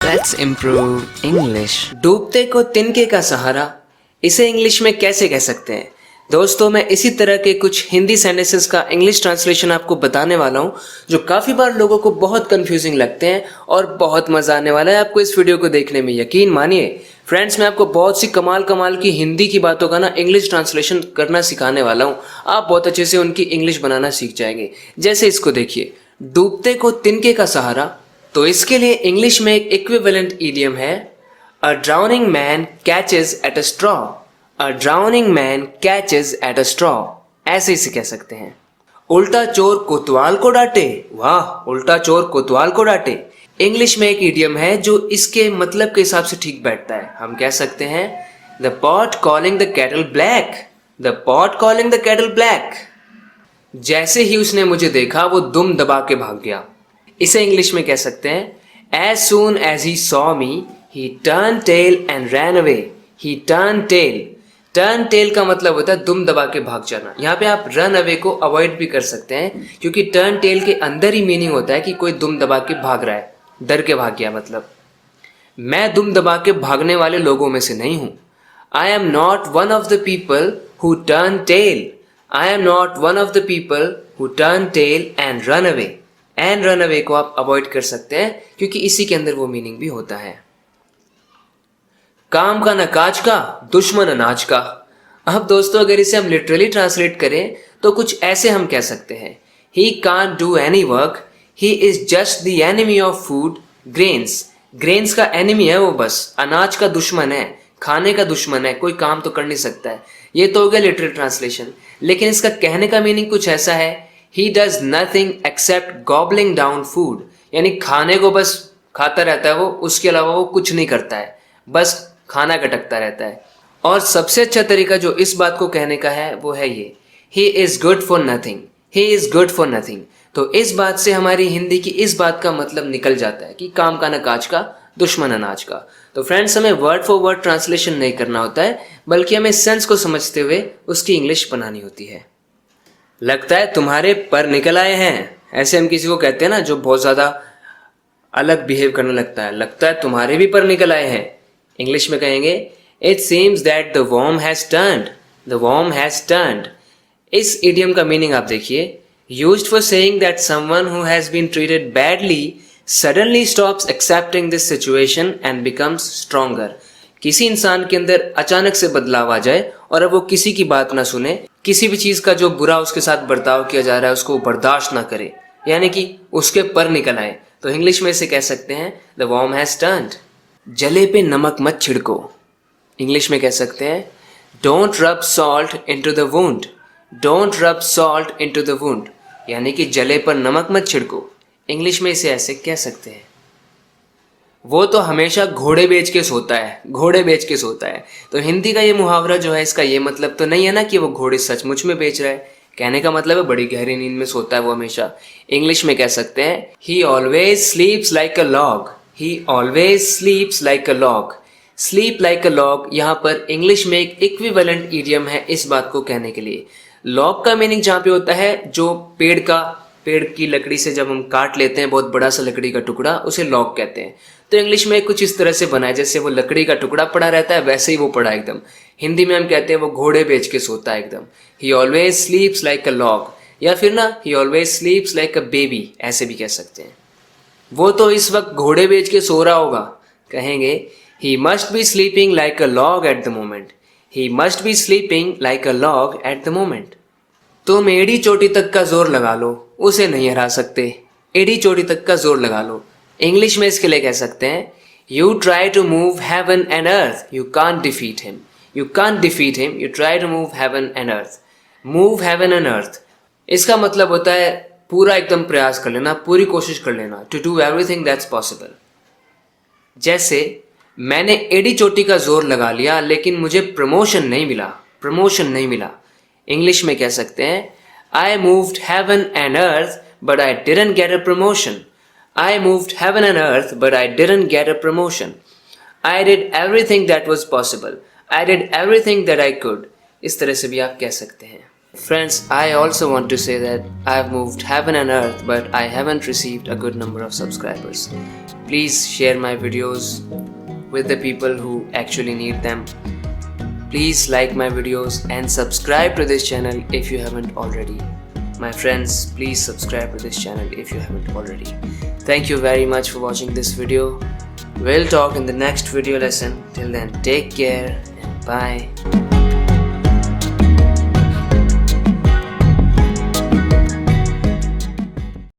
Let's improve English. डूबते को तिनके का सहारा, इसे इंग्लिश में कैसे कह सकते हैं? दोस्तों, मैं इसी तरह के कुछ हिंदी सेंटेंसेस का इंग्लिश ट्रांसलेशन आपको बताने वाला हूँ, जो काफ़ी बार लोगों को बहुत कंफ्यूजिंग लगते हैं और बहुत मज़ा आने वाला है आपको इस वीडियो को देखने में। यकीन मानिए फ्रेंड्स, मैं आपको बहुत सी कमाल की हिंदी की बातों का इंग्लिश ट्रांसलेशन करना सिखाने वाला हूँ। आप बहुत अच्छे से उनकी इंग्लिश बनाना सीख जाएंगे। जैसे इसको देखिए, डूबते को तिनके का सहारा, तो इसके लिए इंग्लिश में एक इक्विवेलेंट इडियम है, a drowning man catches at a straw. A drowning man catches at a straw, ऐसे इसे कह सकते हैं। उल्टा चोर कोतवाल को डांटे, वाह, उल्टा चोर कोतवाल को डांटे। इंग्लिश में एक इडियम है जो इसके मतलब के हिसाब से ठीक बैठता है। हम कह सकते हैं the pot calling the kettle black. The pot calling the kettle black. जैसे ही उसने मुझे देखा वो दुम दबा के भाग गया। इसे इंग्लिश में कह सकते हैं as soon as he saw me he turn tail and ran away. He turn tail. Turn tail का मतलब होता है दुम दबा के भाग जाना। यहाँ पे आप रन अवे को अवॉइड भी कर सकते हैं, क्योंकि टर्न टेल के अंदर ही मीनिंग होता है कि कोई दुम दबा के भाग रहा है, डर के भाग गया। मतलब मैं दुम दबा के भागने वाले लोगों में से नहीं हूं। I am not one of the people who turn tail. I am not one of the people who turn tail and run away. And run away को आप अवॉइड कर सकते हैं, क्योंकि इसी के अंदर वो मीनिंग भी होता है। काम का न काज का, दुश्मन अनाज का। अब दोस्तों, अगर इसे हम लिटरली ट्रांसलेट करें तो कुछ ऐसे हम कह सकते हैं, he can't do any work, he is just the enemy of food. Grains. Grains का एनिमी है वो, बस अनाज का दुश्मन है, खाने का दुश्मन है, कोई काम तो कर नहीं सकता है। ये तो हो गया लिटरल ट्रांसलेशन। लेकिन इसका कहने का मीनिंग कुछ ऐसा है, he does nothing except gobbling down food. यानी खाने को बस खाता रहता है वो, उसके अलावा वो कुछ नहीं करता है, बस खाना गटकता रहता है। और सबसे अच्छा तरीका जो इस बात को कहने का है वो है ये, he is good for nothing. He is good for nothing. तो इस बात से हमारी हिंदी की इस बात का मतलब निकल जाता है कि काम का न काज का, दुश्मन अनाज का। तो फ्रेंड्स, हमें वर्ड फॉर वर्ड ट्रांसलेशन नहीं करना होता है, बल्कि हमें सेंस को समझते हुए उसकी इंग्लिश बनानी होती है। लगता है तुम्हारे पर निकल आए हैं, ऐसे हम किसी को कहते हैं ना जो बहुत ज्यादा अलग बिहेव करने लगता है। लगता है तुम्हारे भी पर निकल आए हैं। इंग्लिश में कहेंगे it seems that the worm has turned. The worm has turned. इस इडियम का मीनिंग आप देखिए, used for saying that someone who has been treated badly suddenly stops accepting this situation and becomes stronger. किसी इंसान के अंदर अचानक से बदलाव आ जाए और अब वो किसी की बात ना सुने, किसी भी चीज का जो बुरा उसके साथ बर्ताव किया जा रहा है उसको बर्दाश्त ना करे, यानी कि उसके पर निकल आए। तो इंग्लिश में इसे कह सकते हैं द वर्म हैज टर्न्ड। जले पे नमक मत छिड़को। इंग्लिश में कह सकते हैं डोंट रब salt into the wound. Don't रब सॉल्ट इनटू द वुंड, यानी कि जले पर नमक मत छिड़को। इंग्लिश में इसे ऐसे कह सकते हैं, वो तो हमेशा घोड़े बेच के सोता है, घोड़े बेच के सोता है। तो हिंदी का ये मुहावरा जो है, इसका ये मतलब तो नहीं है ना कि वो घोड़े सचमुच में बेच रहा है। कहने का मतलब है बड़ी गहरी नींद में सोता है वो हमेशा। इंग्लिश में कह सकते हैं ही ऑलवेज स्लीप्स लाइक अ लॉग। ही ऑलवेज स्लीप्स लाइक अ लॉग। स्लीप लाइक अ लॉग यहाँ पर इंग्लिश में एक इक्विवेलेंट इडियम है इस बात को कहने के लिए। लॉग का मीनिंग जहाँ पे होता है जो पेड़ की लकड़ी से जब हम काट लेते हैं बहुत बड़ा सा लकड़ी का टुकड़ा, उसे लॉग कहते हैं। तो इंग्लिश में कुछ इस तरह से बना है, जैसे वो लकड़ी का टुकड़ा पड़ा रहता है वैसे ही वो पड़ा एकदम। हिंदी में हम कहते हैं वो घोड़े बेच के सोता है एकदम। ही ऑलवेज स्लीप्स लाइक अ लॉग, या फिर ना ही ऑलवेज स्लीप्स लाइक अ बेबी, ऐसे भी कह सकते हैं। वो तो इस वक्त घोड़े बेच के सो रहा होगा। कहेंगे he must be sleeping like a log at the moment. He must be sleeping like a log at the moment. तुम एड़ी चोटी तक का जोर लगा लो, उसे नहीं हरा सकते। एड़ी चोटी तक का जोर लगा लो। इंग्लिश में इसके लिए कह सकते हैं you try to move heaven and earth, you can't defeat him. You can't defeat him, you try to move heaven and earth. Move heaven and earth, इसका मतलब होता है पूरा एकदम प्रयास कर लेना, पूरी कोशिश कर लेना, to do everything that's possible. जैसे मैंने एड़ी चोटी का जोर लगा लिया लेकिन मुझे प्रमोशन नहीं मिला। प्रमोशन नहीं मिला। इंग्लिश में कह सकते हैं I moved haven and earth but I didn't get a promotion. I moved heaven and earth, but I didn't get a promotion. I did everything that was possible. I did everything that I could. इस तरह से भी आप कह सकते हैं। Friends, I also want to say that I have moved heaven and earth, but I haven't received a good number of subscribers. Please share my videos with the people who actually need them. Please like my videos and subscribe to this channel if you haven't already. My friends, please subscribe to this channel if you haven't already. Thank you very much for watching this video. We'll talk in the next video lesson. Till then, take care and bye.